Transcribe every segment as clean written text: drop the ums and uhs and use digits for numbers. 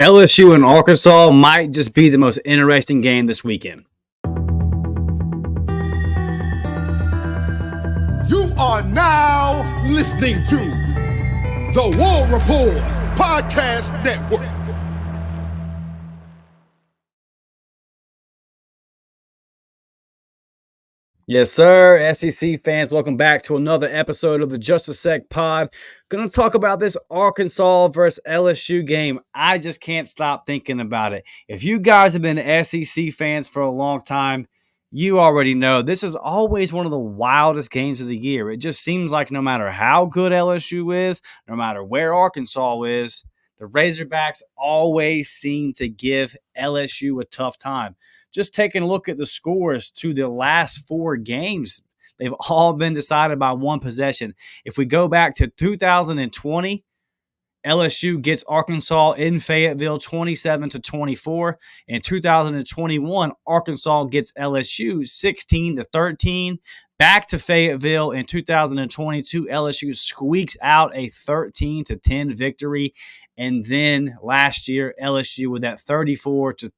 LSU and Arkansas might just be the most interesting game this weekend. You are now listening to the War Report Podcast Network. Yes, sir. SEC fans, welcome back to another episode of the Just a Sec Pod. Going to talk about this Arkansas versus LSU game. I just can't stop thinking about it. If you guys have been SEC fans for a long time, you already know this is always one of the wildest games of the year. It just seems like no matter how good LSU is, no matter where Arkansas is, the Razorbacks always seem to give LSU a tough time. Just taking a look at the scores to the last four games, they've all been decided by one possession. If we go back to 2020, LSU gets Arkansas in Fayetteville 27-24. In 2021, Arkansas gets LSU 16-13. Back to Fayetteville in 2022, LSU squeaks out a 13-10 victory. And then last year, LSU with that 34-31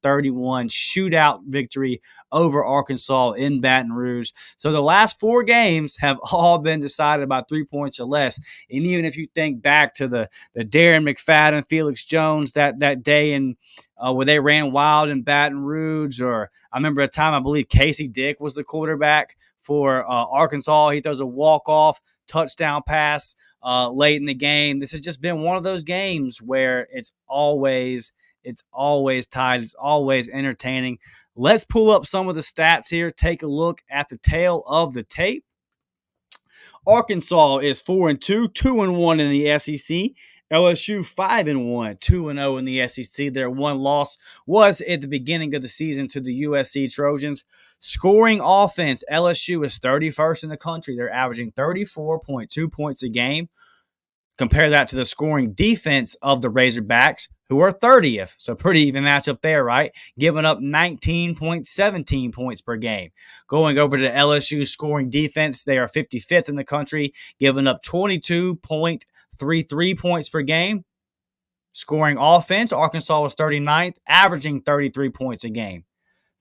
shootout victory over Arkansas in Baton Rouge. So the last four games have all been decided by 3 points or less. And even if you think back to the Darren McFadden, Felix Jones that day in where they ran wild in Baton Rouge, or I remember a time I believe Casey Dick was the quarterback for Arkansas. He throws a walk-off touchdown pass late in the game. This has just been one of those games where it's always tied. It's always entertaining. Let's pull up some of the stats here. Take a look at the tail of the tape. Arkansas is 4-2, 2-1 in the SEC. LSU 5-1, 2-0 in the SEC. Their one loss was at the beginning of the season to the USC Trojans. Scoring offense, LSU is 31st in the country. They're averaging 34.2 points a game. Compare that to the scoring defense of the Razorbacks, who are 30th. So pretty even matchup there, right? Giving up 19.17 points per game. Going over to LSU scoring defense, they are 55th in the country, giving up 22.33 points per game. Scoring offense, Arkansas was 39th, averaging 33 points a game.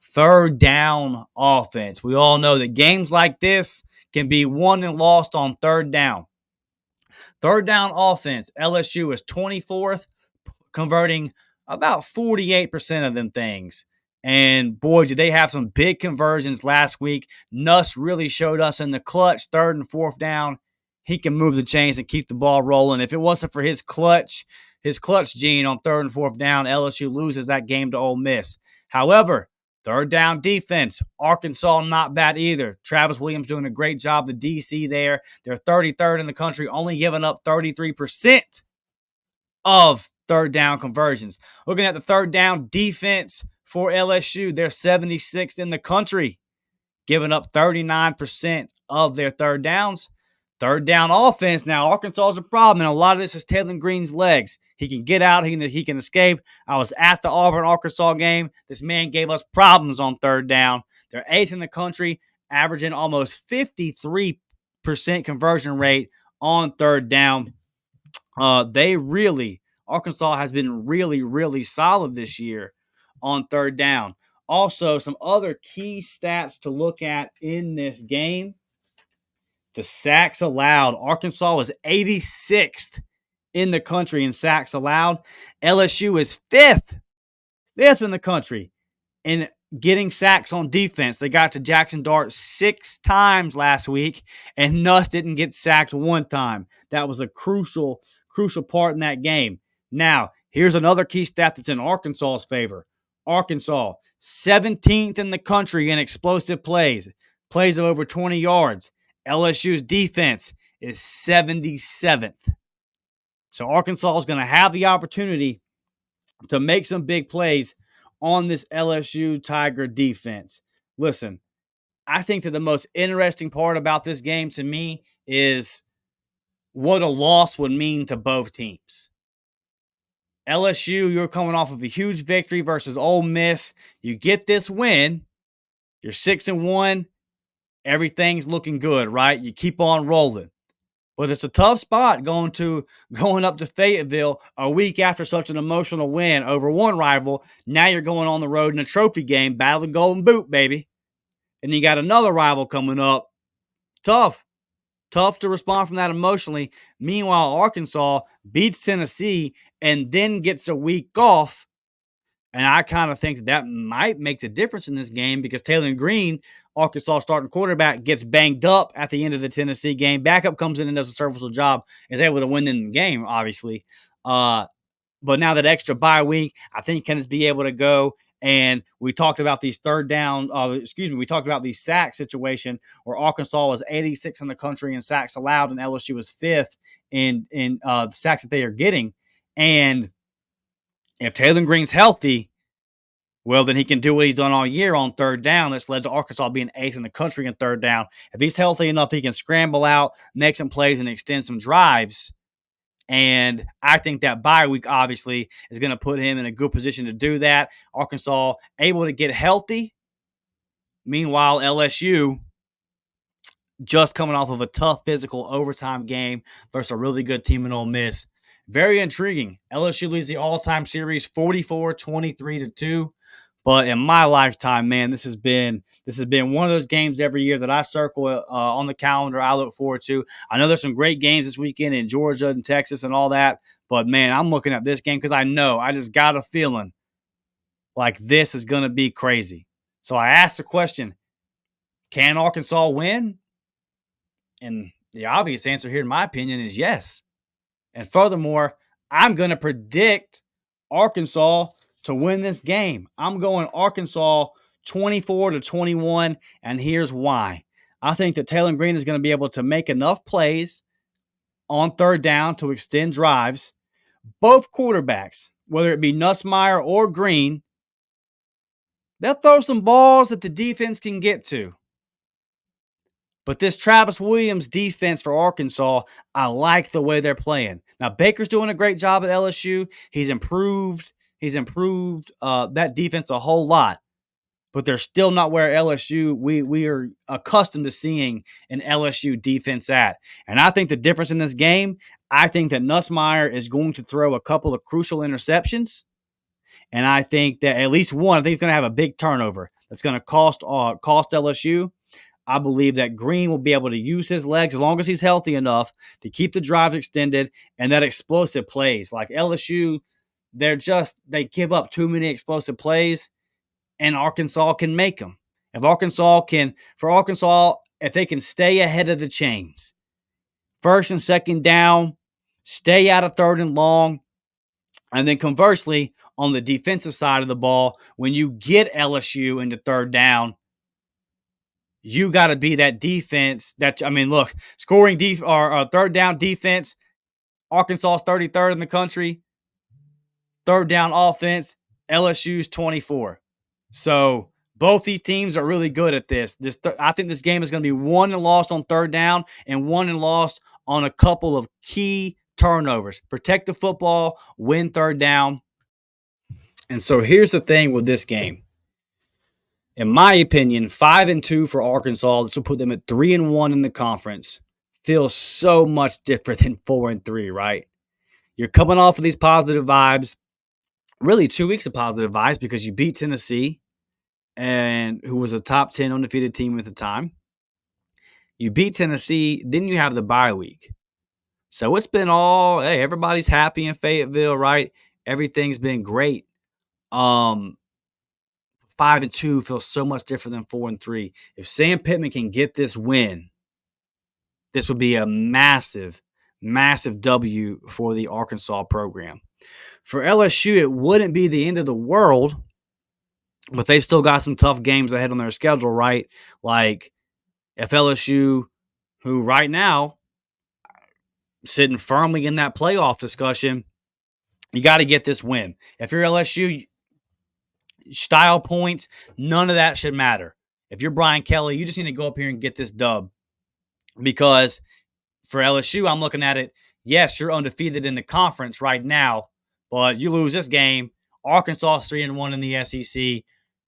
Third down offense. We all know that games like this can be won and lost on third down. Third down offense, LSU is 24th, converting about 48% of them things. And boy, did they have some big conversions last week. Nuss really showed us in the clutch, third and fourth down. He can move the chains and keep the ball rolling. If it wasn't for his clutch gene on third and fourth down, LSU loses that game to Ole Miss. However, third down defense, Arkansas not bad either. Travis Williams doing a great job, the DC there. They're 33rd in the country, only giving up 33% of third down conversions. Looking at the third down defense for LSU, they're 76th in the country, giving up 39% of their third downs. Third down offense, now Arkansas is a problem, and a lot of this is Taylor Green's legs. He can get out, he can escape. I was at the Auburn-Arkansas game. This man gave us problems on third down. They're 8th in the country, averaging almost 53% conversion rate on third down. Arkansas has been really, really solid this year on third down. Also, some other key stats to look at in this game. The sacks allowed. Arkansas was 86th in the country in sacks allowed. LSU is 5th in the country in getting sacks on defense. They got to Jackson Dart 6 times last week, and Nuss didn't get sacked one time. That was a crucial part in that game. Now, here's another key stat that's in Arkansas's favor. Arkansas, 17th in the country in explosive plays of over 20 yards. LSU's defense is 77th. So Arkansas is going to have the opportunity to make some big plays on this LSU Tiger defense. Listen, I think that the most interesting part about this game to me is what a loss would mean to both teams. LSU, you're coming off of a huge victory versus Ole Miss. You get this win, you're 6-1. Everything's looking good, right? You keep on rolling. But it's a tough spot going up to Fayetteville a week after such an emotional win over one rival. Now you're going on the road in a trophy game, battle the Golden Boot, baby. And you got another rival coming up. Tough. Tough to respond from that emotionally. Meanwhile, Arkansas beats Tennessee and then gets a week off. And I kind of think that might make the difference in this game because Taylor Green, Arkansas starting quarterback, gets banged up at the end of the Tennessee game. Backup comes in and does a serviceable job, is able to win in the game, obviously. But now that extra bye week, I think can be able to go. And we talked about these we talked about the sack situation where Arkansas was 86 in the country in sacks allowed, and LSU was fifth in sacks that they are getting. And if Taylor Green's healthy, well, then he can do what he's done all year on third down. That's led to Arkansas being eighth in the country in third down. If he's healthy enough, he can scramble out, make some plays, and extend some drives. And I think that bye week, obviously, is going to put him in a good position to do that. Arkansas able to get healthy. Meanwhile, LSU just coming off of a tough physical overtime game versus a really good team in Ole Miss. Very intriguing. LSU leads the all-time series 44-23-2. But in my lifetime, man, this has been one of those games every year that I circle on the calendar. I look forward to. I know there's some great games this weekend in Georgia and Texas and all that. But man, I'm looking at this game because I just got a feeling like this is going to be crazy. So I asked the question: can Arkansas win? And the obvious answer here, in my opinion, is yes. And furthermore, I'm going to predict Arkansas to win this game. I'm going Arkansas 24-21, and here's why. I think that Taylor Green is going to be able to make enough plays on third down to extend drives. Both quarterbacks, whether it be Nussmeier or Green, they'll throw some balls that the defense can get to. But this Travis Williams defense for Arkansas, I like the way they're playing. Now, Baker's doing a great job at LSU. He's improved that defense a whole lot. But they're still not where LSU we are accustomed to seeing an LSU defense at. And I think the difference in this game, I think that Nussmeier is going to throw a couple of crucial interceptions. And I think that at least one, I think he's going to have a big turnover that's going to cost LSU. I believe that Green will be able to use his legs as long as he's healthy enough to keep the drives extended and that explosive plays. Like LSU, they give up too many explosive plays, and Arkansas can make them. If they can stay ahead of the chains, first and second down, stay out of third and long, and then conversely, on the defensive side of the ball, when you get LSU into third down, you got to be that defense look, scoring third down defense, Arkansas is 33rd in the country. Third down offense, LSU's 24. So both these teams are really good at this. I think this game is going to be won and lost on third down and won and lost on a couple of key turnovers. Protect the football, win third down. And so here's the thing with this game. In my opinion, 5-2 for Arkansas, this will put them at 3-1 in the conference. Feels so much different than 4-3, right? You're coming off of these positive vibes. Really 2 weeks of positive vibes because you beat Tennessee, and who was a top 10 undefeated team at the time. You beat Tennessee, then you have the bye week. So it's been everybody's happy in Fayetteville, right? Everything's been great. 5-2 feels so much different than 4-3. If Sam Pittman can get this win, this would be a massive, massive W for the Arkansas program. For LSU, it wouldn't be the end of the world, but they've still got some tough games ahead on their schedule, right? Like if LSU, who right now sitting firmly in that playoff discussion, you got to get this win. If you're LSU, style points, none of that should matter. If you're Brian Kelly, you just need to go up here and get this dub. Because for LSU, I'm looking at it, yes, you're undefeated in the conference right now, but you lose this game, Arkansas 3-1 in the SEC,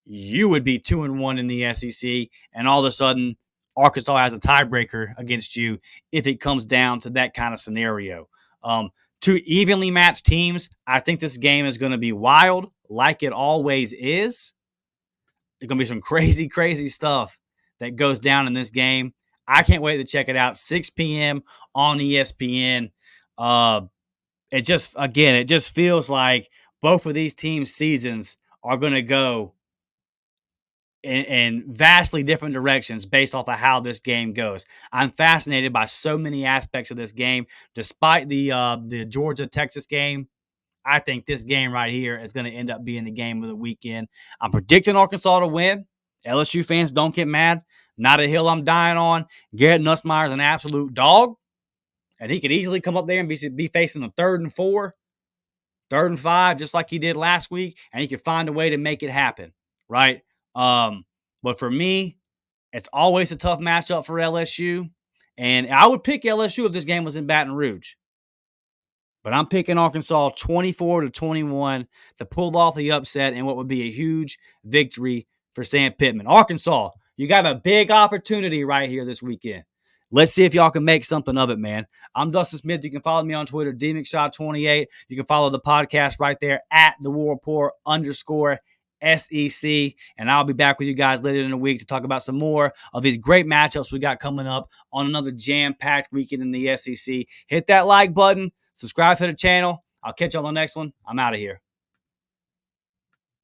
you would be 2-1 in the SEC, and all of a sudden, Arkansas has a tiebreaker against you if it comes down to that kind of scenario. Two evenly matched teams. I think this game is going to be wild, like it always is. There's going to be some crazy, crazy stuff that goes down in this game. I can't wait to check it out. 6 p.m. on ESPN. It just feels like both of these teams' seasons are going to go in vastly different directions based off of how this game goes. I'm fascinated by so many aspects of this game. Despite the Georgia-Texas game, I think this game right here is going to end up being the game of the weekend. I'm predicting Arkansas to win. LSU fans, don't get mad. Not a hill I'm dying on. Garrett Nussmeyer is an absolute dog, and he could easily come up there and be facing a 3rd and 4, 3rd and 5, just like he did last week, and he could find a way to make it happen, right? But for me, it's always a tough matchup for LSU, and I would pick LSU if this game was in Baton Rouge. But I'm picking Arkansas 24-21 to pull off the upset and what would be a huge victory for Sam Pittman. Arkansas, you got a big opportunity right here this weekend. Let's see if y'all can make something of it, man. I'm Dustin Smith. You can follow me on Twitter, DMcShot28. You can follow the podcast right there at the War Report _SEC. And I'll be back with you guys later in the week to talk about some more of these great matchups we got coming up on another jam-packed weekend in the SEC. Hit that like button. Subscribe to the channel. I'll catch you on the next one. I'm out of here.